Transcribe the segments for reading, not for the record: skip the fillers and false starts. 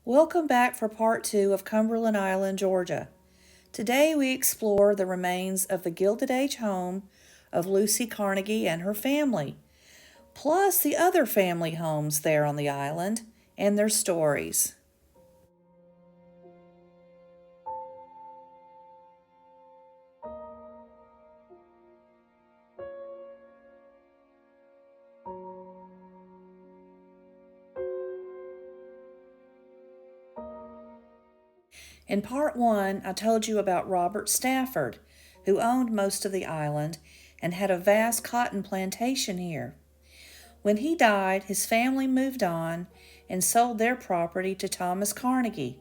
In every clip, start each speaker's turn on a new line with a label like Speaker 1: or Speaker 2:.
Speaker 1: Welcome back for part 2 of Cumberland Island, Georgia. Today we explore the remains of the Gilded Age home of Lucy Carnegie and her family, plus the other family homes there on the island and their stories. In part 1, I told you about Robert Stanford, who owned most of the island and had a vast cotton plantation here. When he died, his family moved on and sold their property to Thomas Carnegie,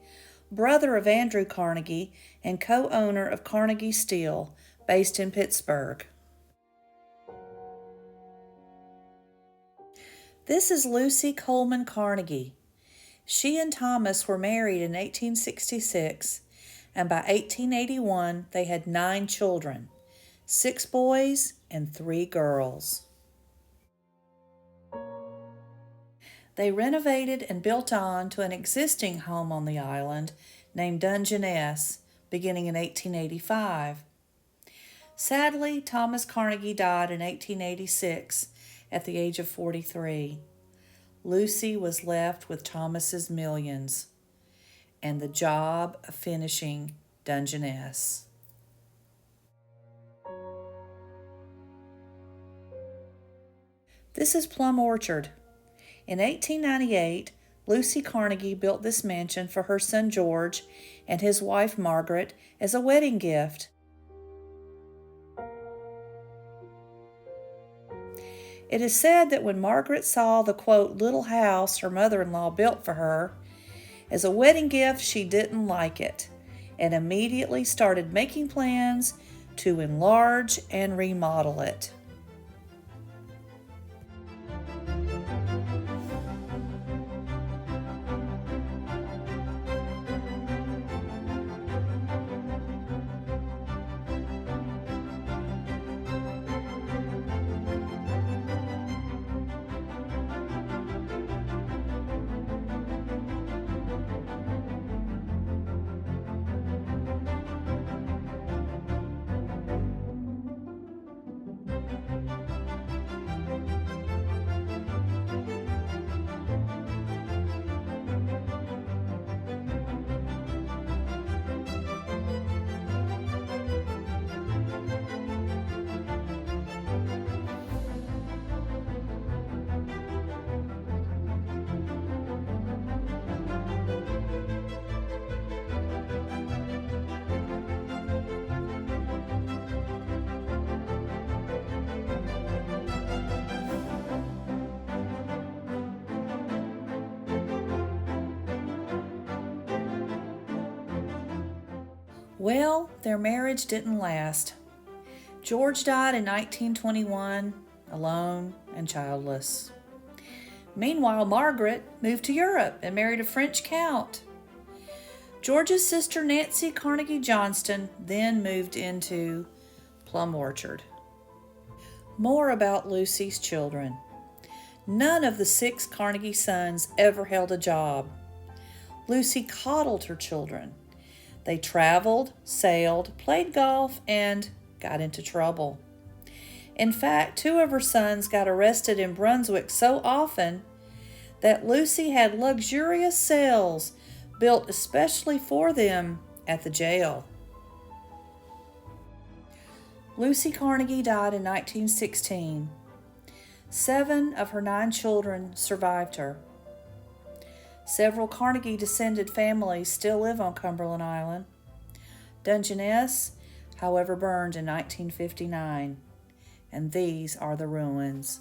Speaker 1: brother of Andrew Carnegie and co-owner of Carnegie Steel, based in Pittsburgh. This is Lucy Coleman Carnegie. She and Thomas were married in 1866, and by 1881 they had 9 children, 6 boys and 3 girls. They renovated and built on to an existing home on the island named Dungeness, beginning in 1885. Sadly, Thomas Carnegie died in 1886 at the age of 43. Lucy was left with Thomas's millions and the job of finishing Dungeness. This is Plum Orchard. In 1898, Lucy Carnegie built this mansion for her son George and his wife Margaret as a wedding gift. It is said that when Margaret saw the, quote, little house her mother-in-law built for her, as a wedding gift, she didn't like it and immediately started making plans to enlarge and remodel it. Well, their marriage didn't last. George died in 1921, alone and childless. Meanwhile, Margaret moved to Europe and married a French count. George's sister Nancy Carnegie Johnston then moved into Plum Orchard. More about Lucy's children. None of the 6 Carnegie sons ever held a job. Lucy coddled her children. They traveled, sailed, played golf, and got into trouble. In fact, 2 of her sons got arrested in Brunswick so often that Lucy had luxurious cells built especially for them at the jail. Lucy Carnegie died in 1916. 7 of her 9 children survived her. Several Carnegie-descended families still live on Cumberland Island. Dungeness, however, burned in 1959, and these are the ruins.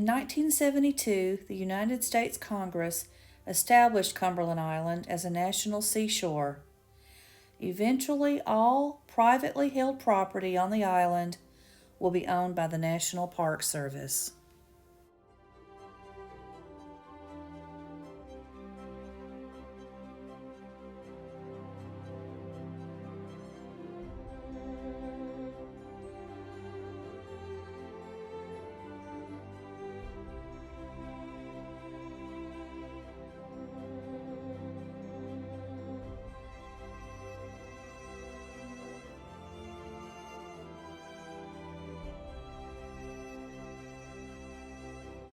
Speaker 1: In 1972, the United States Congress established Cumberland Island as a national seashore. Eventually, all privately held property on the island will be owned by the National Park Service.